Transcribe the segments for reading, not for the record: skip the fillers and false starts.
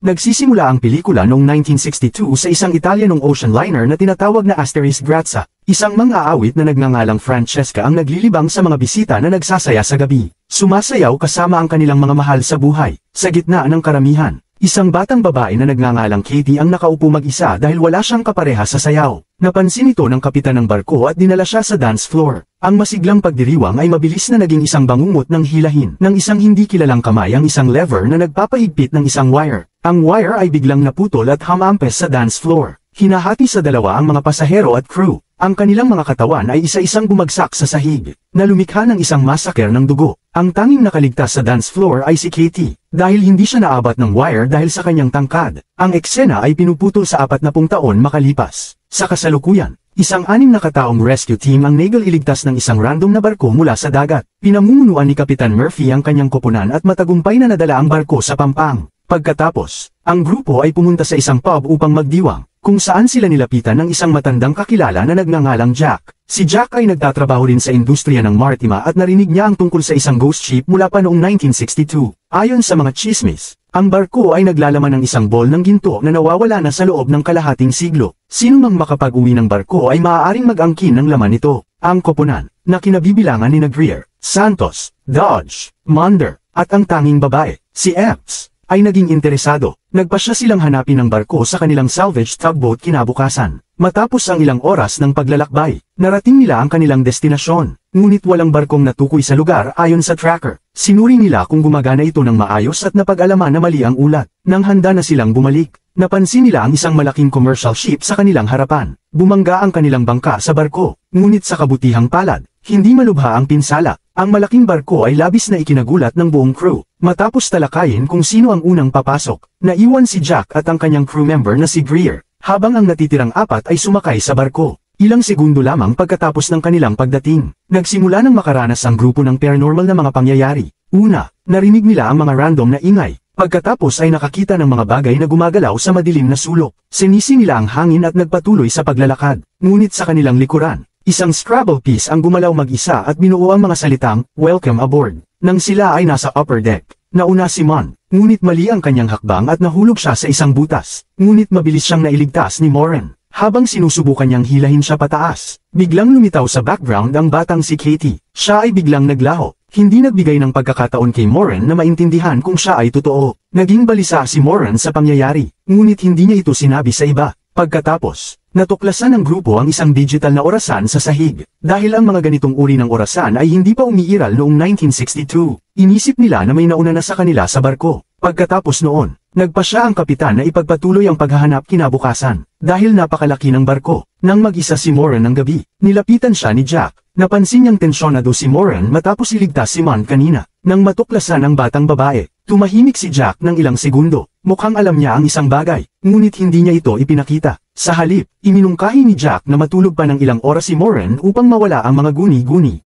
Nagsisimula ang pelikula noong 1962 sa isang Italianong ocean liner na tinatawag na Asteris Grazia. Isang mang-aawit na nagngangalang Francesca ang naglilibang sa mga bisita na nagsasaya sa gabi. Sumasayaw kasama ang kanilang mga mahal sa buhay, sa gitna ng karamihan. Isang batang babae na nagngangalang Katie ang nakaupo mag-isa dahil wala siyang kapareha sa sayaw. Napansin ito ng kapitan ng barko at dinala siya sa dance floor. Ang masiglang pagdiriwang ay mabilis na naging isang bangungot ng hilahin ng isang hindi kilalang kamay ang isang lever na nagpapahigpit ng isang wire. Ang wire ay biglang naputol at hamampes sa dance floor. Hinahati sa dalawa ang mga pasahero at crew. Ang kanilang mga katawan ay isa-isang bumagsak sa sahig, na lumikha ng isang masaker ng dugo. Ang tanging nakaligtas sa dance floor ay si Katie, dahil hindi siya naabat ng wire dahil sa kanyang tangkad. Ang eksena ay pinuputol sa 40 taon makalipas. Sa kasalukuyan, isang 6 na kataong rescue team ang nagal iligtas ng isang random na barko mula sa dagat. Pinamumunuan ni Kapitan Murphy ang kanyang koponan at matagumpay na nadala ang barko sa Pampang. Pagkatapos, ang grupo ay pumunta sa isang pub upang magdiwang, kung saan sila nilapitan ng isang matandang kakilala na nagngangalang Jack. Si Jack ay nagtatrabaho rin sa industriya ng Martima at narinig niya ang tungkol sa isang ghost ship mula pa noong 1962. Ayon sa mga chismis, ang barko ay naglalaman ng isang ball ng ginto na nawawala na sa loob ng kalahating siglo. Sino mang makapag-uwi ng barko ay maaaring mag-angkin ng laman nito. Ang koponan, na kinabibilangan ni Greer, Santos, Dodge, Maunder, at ang tanging babae, si Epps, ay naging interesado. Nagpasya silang hanapin ang barko sa kanilang salvage tugboat kinabukasan. Matapos ang ilang oras ng paglalakbay, narating nila ang kanilang destinasyon. Ngunit walang barkong natukoy sa lugar ayon sa tracker. Sinuri nila kung gumagana ito ng maayos at napag-alaman na mali ang ulat. Nang handa na silang bumalik, napansin nila ang isang malaking commercial ship sa kanilang harapan. Bumangga ang kanilang bangka sa barko. Ngunit sa kabutihang palad, hindi malubha ang pinsala. Ang malaking barko ay labis na ikinagulat ng buong crew. Matapos talakayin kung sino ang unang papasok, naiwan si Jack at ang kanyang crew member na si Greer, habang ang natitirang 4 ay sumakay sa barko. Ilang segundo lamang pagkatapos ng kanilang pagdating, nagsimula ng makaranas ang grupo ng paranormal na mga pangyayari. Una, narinig nila ang mga random na ingay. Pagkatapos ay nakakita ng mga bagay na gumagalaw sa madilim na sulok. Sinisi nila ang hangin at nagpatuloy sa paglalakad. Ngunit sa kanilang likuran, isang Scrabble piece ang gumalaw mag-isa at binuo ang mga salitang, "Welcome aboard." Nang sila ay nasa upper deck, nauna si Mon, ngunit mali ang kanyang hakbang at nahulog siya sa isang butas. Ngunit mabilis siyang nailigtas ni Moran. Habang sinusubukan niyang hilahin siya pataas, biglang lumitaw sa background ang batang si Katie. Siya ay biglang naglaho. Hindi nagbigay ng pagkakataon kay Moran na maintindihan kung siya ay totoo. Naging balisa si Moran sa pangyayari, ngunit hindi niya ito sinabi sa iba. Pagkatapos, natuklasan ng grupo ang isang digital na orasan sa sahig. Dahil ang mga ganitong uri ng orasan ay hindi pa umiiral noong 1962, inisip nila na may nauna na sa kanila sa barko. Pagkatapos noon, nagpasya ang kapitan na ipagpatuloy ang paghahanap kinabukasan. Dahil napakalaki ng barko, nang mag-isa si Moran ng gabi, nilapitan siya ni Jack. Napansin niyang tensyonado si Moran matapos iligtas si Mon kanina. Nang matuklasan ang batang babae, tumahimik si Jack ng ilang segundo. Mukhang alam niya ang isang bagay, ngunit hindi niya ito ipinakita. Sa halip, iminungkahi ni Jack na matulog pa ng ilang oras si Moran upang mawala ang mga guni-guni.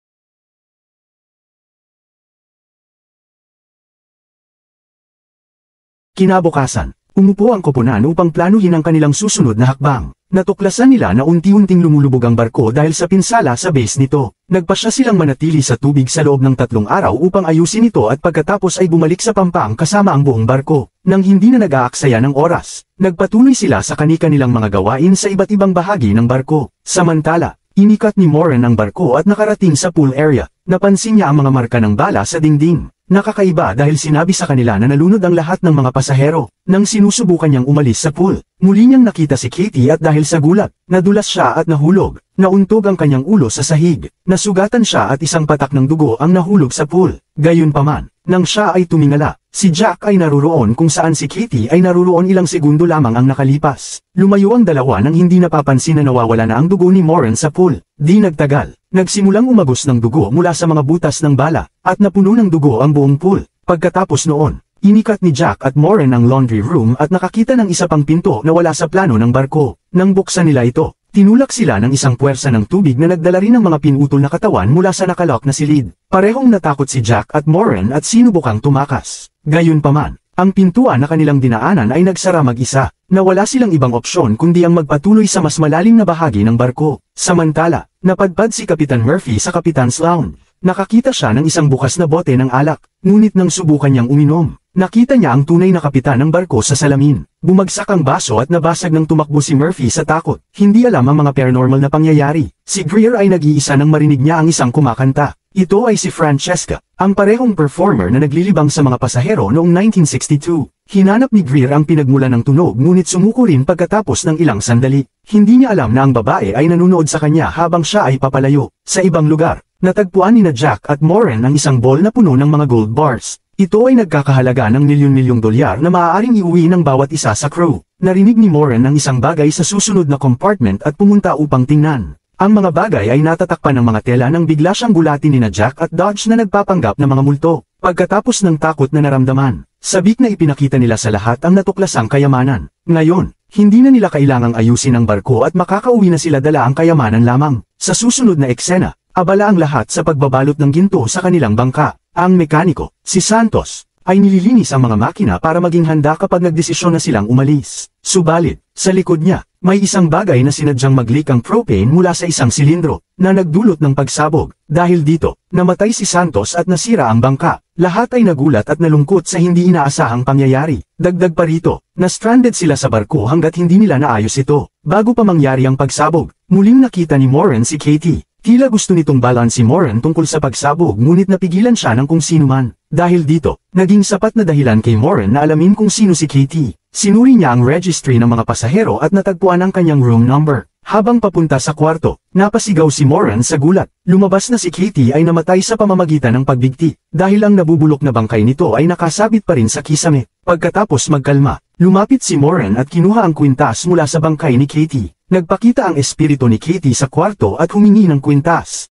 Kinabukasan, umupo ang koponan upang planuhin ang kanilang susunod na hakbang. Natuklasan nila na unti-unting lumulubog ang barko dahil sa pinsala sa base nito. Nagpasya silang manatili sa tubig sa loob ng 3 araw upang ayusin ito at pagkatapos ay bumalik sa Pampang kasama ang buong barko. Nang hindi na nag-aaksaya ng oras, nagpatuloy sila sa kani-kanilang mga gawain sa iba't ibang bahagi ng barko. Samantala, inikat ni Moran ang barko at nakarating sa pool area. Napansin niya ang mga marka ng bala sa dingding. Nakakaiba dahil sinabi sa kanila na nalunod ang lahat ng mga pasahero. Nang sinusubukan niyang umalis sa pool, muli niyang nakita si Katie at dahil sa gulat, nadulas siya at nahulog. Nauntog ang kanyang ulo sa sahig. Nasugatan siya at isang patak ng dugo ang nahulog sa pool. Gayunpaman, nang siya ay tumingala, si Jack ay naruroon kung saan si Katie ay naruroon ilang segundo lamang ang nakalipas. Lumayo ang dalawa nang hindi napapansin na nawawala na ang dugo ni Moran sa pool. Di nagtagal, nagsimulang umagos ng dugo mula sa mga butas ng bala, at napuno ng dugo ang buong pool. Pagkatapos noon, inikat ni Jack at Moran ang laundry room at nakakita ng isa pang pinto na wala sa plano ng barko. Nang buksan nila ito, tinulak sila ng isang puwersa ng tubig na nagdala rin ng mga pinutol na katawan mula sa nakalock na silid. Parehong natakot si Jack at Moran at sinubukang tumakas. Gayunpaman, ang pintuan na kanilang dinaanan ay nagsara mag-isa, na wala silang ibang opsyon kundi ang magpatuloy sa mas malalim na bahagi ng barko. Samantala, napadpad si Kapitan Murphy sa Kapitan's Lounge. Nakakita siya ng isang bukas na bote ng alak, ngunit nang subukan niyang uminom, Nakita niya ang tunay na kapitan ng barko sa salamin. Bumagsak ang baso at nabasag ng tumakbo si Murphy sa takot. Hindi alam ang mga paranormal na pangyayari. Si Greer ay nag-iisa nang marinig niya ang isang kumakanta. Ito ay si Francesca, ang parehong performer na naglilibang sa mga pasahero noong 1962. Hinanap ni Greer ang pinagmulan ng tunog ngunit sumuko rin pagkatapos ng ilang sandali. Hindi niya alam na ang babae ay nanunood sa kanya habang siya ay papalayo. Sa ibang lugar, natagpuan nina Jack at Moran ang isang bowl na puno ng mga gold bars. Ito ay nagkakahalaga ng milyon-milyong dolyar na maaaring iuwi ng bawat isa sa crew. Narinig ni Moran ang isang bagay sa susunod na compartment at pumunta upang tingnan. Ang mga bagay ay natatakpan ng mga tela nang bigla siyang gulatin nina Jack at Dodge na nagpapanggap ng mga multo. Pagkatapos ng takot na naramdaman, sabik na ipinakita nila sa lahat ang natuklasang kayamanan. Ngayon, hindi na nila kailangang ayusin ang barko at makakauwi na sila dala ang kayamanan lamang. Sa susunod na eksena, abala ang lahat sa pagbabalot ng ginto sa kanilang bangka. Ang mekaniko, si Santos, ay nililinis ang mga makina para maging handa kapag nagdesisyon na silang umalis. Subalit, sa likod niya, may isang bagay na sinadyang mag-leak ang propane mula sa isang silindro, na nagdulot ng pagsabog. Dahil dito, namatay si Santos at nasira ang bangka. Lahat ay nagulat at nalungkot sa hindi inaasahang pangyayari. Dagdag pa rito, na-stranded sila sa barko hanggat hindi nila naayos ito. Bago pa mangyari ang pagsabog, muling nakita ni Moran si Katie. Tila gusto nitong balan si Moran tungkol sa pagsabog ngunit napigilan siya ng kung sino man. Dahil dito, naging sapat na dahilan kay Moran na alamin kung sino si Katie. Sinuri niya ang registry ng mga pasahero at natagpuan ang kanyang room number. Habang papunta sa kwarto, napasigaw si Moran sa gulat. Lumabas na si Katie ay namatay sa pamamagitan ng pagbigti. Dahil ang nabubulok na bangkay nito ay nakasabit pa rin sa kisame. Pagkatapos magkalma, lumapit si Moran at kinuha ang kwintas mula sa bangkay ni Katie. Nagpakita ang espiritu ni Katie sa kwarto at humingi ng kwintas.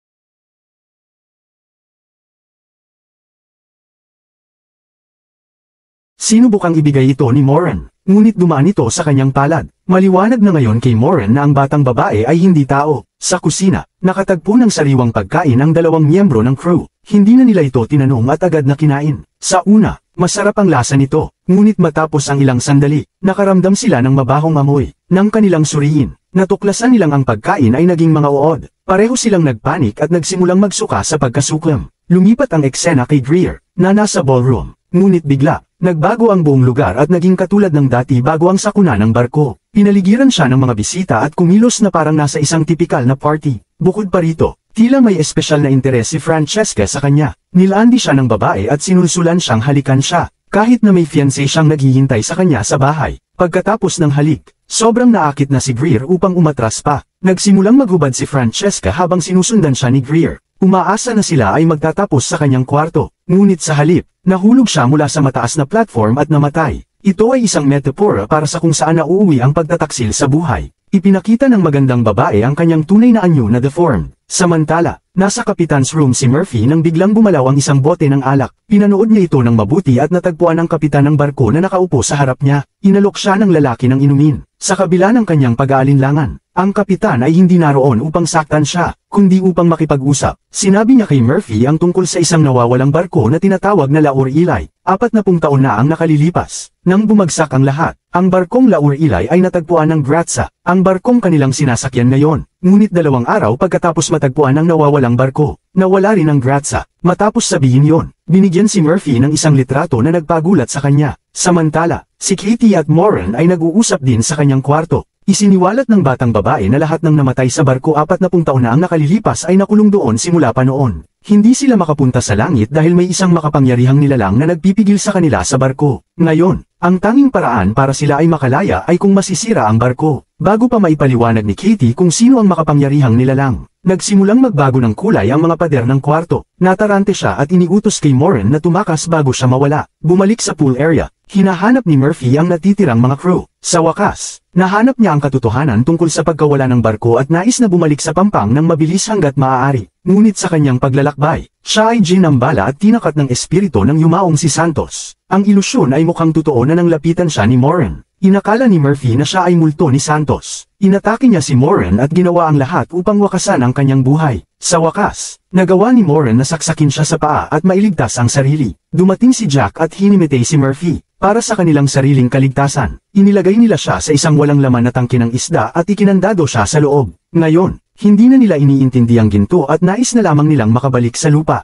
Sinubukang ibigay ito ni Moran, ngunit dumaan ito sa kanyang palad. Maliwanag na ngayon kay Moran na ang batang babae ay hindi tao. Sa kusina, nakatagpo ng sariwang pagkain ang dalawang miyembro ng crew. Hindi na nila ito tinanong at agad na kinain. Sa una, masarap ang lasa nito, ngunit matapos ang ilang sandali, nakaramdam sila ng mabahong amoy. Nang kanilang suriin, natuklasan nilang ang pagkain ay naging mga uod. Pareho silang nagpanik at nagsimulang magsuka sa pagkasuklam. Lumipat ang eksena kay Greer, na nasa ballroom. Ngunit bigla, nagbago ang buong lugar at naging katulad ng dati bago ang sakuna ng barko. Pinaligiran siya ng mga bisita at kumilos na parang nasa isang tipikal na party. Bukod pa rito, tila may espesyal na interes si Francesca sa kanya. Nilandi siya ng babae at sinulsulan siyang halikan siya, kahit na may fiancé siyang naghihintay sa kanya sa bahay. Pagkatapos ng halik, sobrang naakit na si Greer upang umatras pa. Nagsimulang maghubad si Francesca habang sinusundan siya ni Greer. Umaasa na sila ay magtatapos sa kanyang kwarto, ngunit sa halip, nahulog siya mula sa mataas na platform at namatay. Ito ay isang metapora para sa kung saan nauuwi ang pagtataksil sa buhay. Ipinakita ng magandang babae ang kanyang tunay na anyo na deformed. Samantala, nasa kapitan's room si Murphy nang biglang bumalaw ang isang bote ng alak. Pinanood niya ito ng mabuti at natagpuan ang kapitan ng barko na nakaupo sa harap niya. Inalok siya ng lalaki ng inumin. Sa kabila ng kanyang pag-aalinlangan, ang kapitan ay hindi naroon upang saktan siya, kundi upang makipag-usap. Sinabi niya kay Murphy ang tungkol sa isang nawawalang barko na tinatawag na Laur Ilay. 40 taon na ang nakalilipas. Nang bumagsak ang lahat, ang barkong Laur Ilay ay natagpuan ng Grazia, ang barkong kanilang sinasakyan ngayon. Ngunit 2 araw pagkatapos matagpuan ang nawawalang barko, nawala rin ang Grazia. Matapos sabihin yon, binigyan si Murphy ng isang litrato na nagpagulat sa kanya. Samantala, si Katie at Moran ay nag-uusap din sa kanyang kwarto. Isiniwalat ng batang babae na lahat ng namatay sa barko 40 taon na ang nakalilipas ay nakulong doon simula pa noon. Hindi sila makapunta sa langit dahil may isang makapangyarihang nilalang na nagpipigil sa kanila sa barko. Ngayon, ang tanging paraan para sila ay makalaya ay kung masisira ang barko. Bago pa maipaliwanag ni Katie kung sino ang makapangyarihang nilalang, nagsimulang magbago ng kulay ang mga pader ng kwarto. Natarante siya at iniutos kay Moran na tumakas bago siya mawala. Bumalik sa pool area, hinahanap ni Murphy ang natitirang mga crew. Sa wakas, nahanap niya ang katotohanan tungkol sa pagkawala ng barko at nais na bumalik sa pampang ng mabilis hanggat maaari. Ngunit sa kanyang paglalakbay, siya ay ginambala at tinakat ng espiritu ng yumaong si Santos. Ang ilusyon ay mukhang totoo na nang lapitan siya ni Moran. Inakala ni Murphy na siya ay multo ni Santos. Inatake niya si Moran at ginawa ang lahat upang wakasan ang kanyang buhay. Sa wakas, nagawa ni Moran na saksakin siya sa paa at mailigtas ang sarili. Dumating si Jack at hinimitay si Murphy. Para sa kanilang sariling kaligtasan, inilagay nila siya sa isang walang laman na tangke ng isda at ikinandado siya sa loob. Ngayon, hindi na nila iniintindi ang ginto at nais na lamang nilang makabalik sa lupa.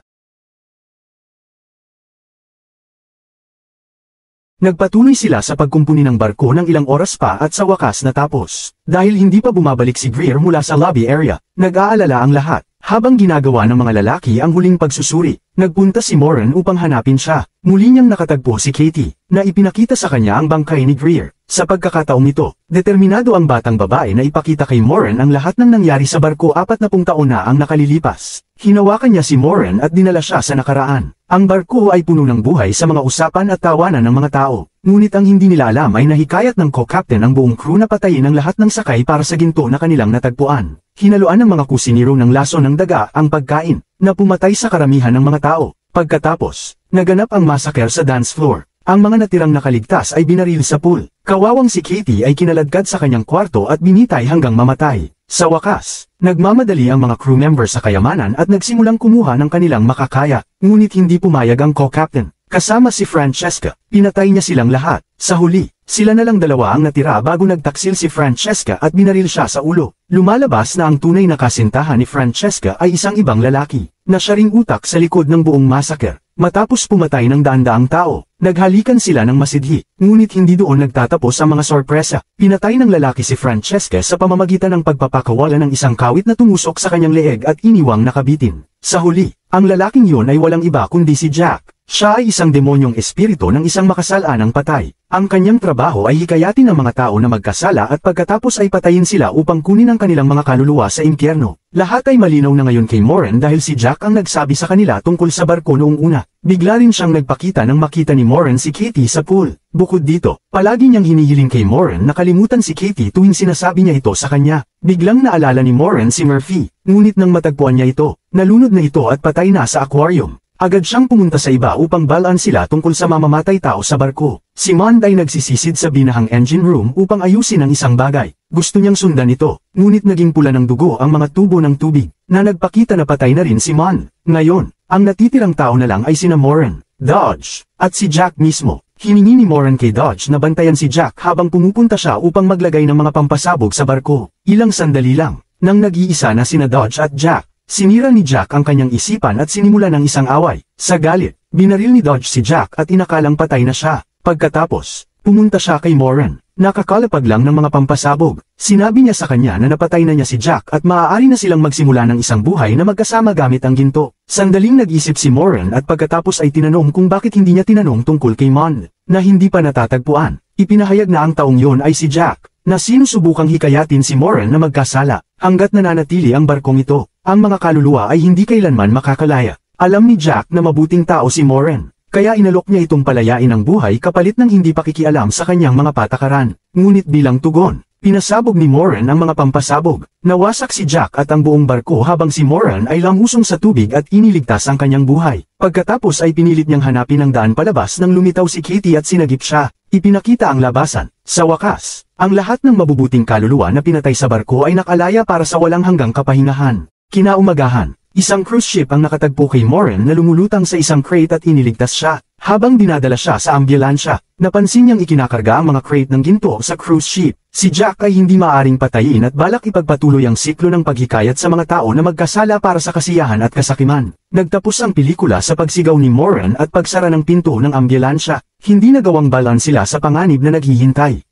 Nagpatuloy sila sa pagkumpuni ng barko ng ilang oras pa at sa wakas natapos. Dahil hindi pa bumabalik si Greer mula sa lobby area, nag-aalala ang lahat. Habang ginagawa ng mga lalaki ang huling pagsusuri, nagpunta si Moran upang hanapin siya. Muli niyang nakatagpo si Katie, na ipinakita sa kanya ang bangkay ni Greer. Sa pagkakataong ito, determinado ang batang babae na ipakita kay Moran ang lahat ng nangyari sa barko 40 taon na ang nakalilipas. Hinawakan niya si Moran at dinala siya sa nakaraan. Ang barko ay puno ng buhay sa mga usapan at tawanan ng mga tao. Ngunit ang hindi nila alam ay nahikayat ng co-captain ang buong crew na patayin ang lahat ng sakay para sa ginto na kanilang natagpuan. Hinaluan ng mga kusinero ng laso ng daga ang pagkain, na pumatay sa karamihan ng mga tao. Pagkatapos, naganap ang massacre sa dance floor. Ang mga natirang nakaligtas ay binaril sa pool. Kawawang si Katie ay kinaladkad sa kanyang kwarto at binitay hanggang mamatay. Sa wakas, nagmamadali ang mga crew members sa kayamanan at nagsimulang kumuha ng kanilang makakaya. Ngunit hindi pumayag ang co-captain. Kasama si Francesca, pinatay niya silang lahat. Sa huli, sila na lang dalawa ang natira bago nagtaksil si Francesca at binaril siya sa ulo. Lumalabas na ang tunay na kasintahan ni Francesca ay isang ibang lalaki, na siya ring utak sa likod ng buong massacre. Matapos pumatay ng daan-daang tao, naghalikan sila ng masidhi, ngunit hindi doon nagtatapos ang mga sorpresa. Pinatay ng lalaki si Francesca sa pamamagitan ng pagpapakawala ng isang kawit na tumusok sa kanyang leeg at iniwang nakabitin. Sa huli, ang lalaking yun ay walang iba kundi si Jack. Siya ay isang demonyong espiritu ng isang makasalanang patay. Ang kanyang trabaho ay hikayatin ang mga tao na magkasala at pagkatapos ay patayin sila upang kunin ang kanilang mga kaluluwa sa impyerno. Lahat ay malinaw na ngayon kay Moran dahil si Jack ang nagsabi sa kanila tungkol sa barko noong una. Bigla rin siyang nagpakita nang makita ni Moran si Katie sa pool. Bukod dito, palagi niyang hinihiling kay Moran na kalimutan si Katie tuwing sinasabi niya ito sa kanya. Biglang naalala ni Moran si Murphy, ngunit nang matagpuan niya ito, nalunod na ito at patay na sa aquarium. Agad siyang pumunta sa iba upang balaan sila tungkol sa mamamatay tao sa barko. Si Mond ay nagsisisid sa binahang engine room upang ayusin ang isang bagay. Gusto niyang sundan ito, ngunit naging pula ng dugo ang mga tubo ng tubig, na nagpakita na patay na rin si Mond. Ngayon, ang natitirang tao na lang ay sina Moran, Dodge, at si Jack mismo. Hiningi ni Moran kay Dodge na bantayan si Jack habang pumupunta siya upang maglagay ng mga pampasabog sa barko. Ilang sandali lang, nang nag-iisa na sina Dodge at Jack, sinira ni Jack ang kanyang isipan at sinimula ng isang away. Sa galit, binaril ni Dodge si Jack at inakalang patay na siya. Pagkatapos, pumunta siya kay Moran. Nakakalapag lang ng mga pampasabog. Sinabi niya sa kanya na napatay na niya si Jack at maaari na silang magsimula ng isang buhay na magkasama gamit ang ginto. Sandaling nag-isip si Moran at pagkatapos ay tinanong kung bakit hindi niya tinanong tungkol kay Mond, na hindi pa natatagpuan. Ipinahayag na ang taong yon ay si Jack, na sinusubukang hikayatin si Moran na magkasala. Hanggat nananatili ang barkong ito, ang mga kaluluwa ay hindi kailanman makakalaya. Alam ni Jack na mabuting tao si Moran, kaya inalok niya itong palayain ang buhay kapalit ng hindi pakikialam sa kanyang mga patakaran. Ngunit bilang tugon, pinasabog ni Moran ang mga pampasabog. Nawasak si Jack at ang buong barko habang si Moran ay lamusong sa tubig at iniligtas ang kanyang buhay. Pagkatapos ay pinilit niyang hanapin ang daan palabas nang lumitaw si Katie at sinagip siya. Ipinakita ang labasan. Sa wakas, ang lahat ng mabubuting kaluluwa na pinatay sa barko ay nakalaya para sa walang hanggang kapahingahan. Kinaumagahan, isang cruise ship ang nakatagpo kay Moran na lumulutang sa isang crate at iniligtas siya. Habang dinadala siya sa ambulansya, napansin niyang ikinakarga ang mga crate ng ginto sa cruise ship. Si Jack ay hindi maaring patayin at balak ipagpatuloy ang siklo ng paghikayat sa mga tao na magkasala para sa kasiyahan at kasakiman. Nagtapos ang pelikula sa pagsigaw ni Moran at pagsara ng pinto ng ambulansya. Hindi nagawang balan sila sa panganib na naghihintay.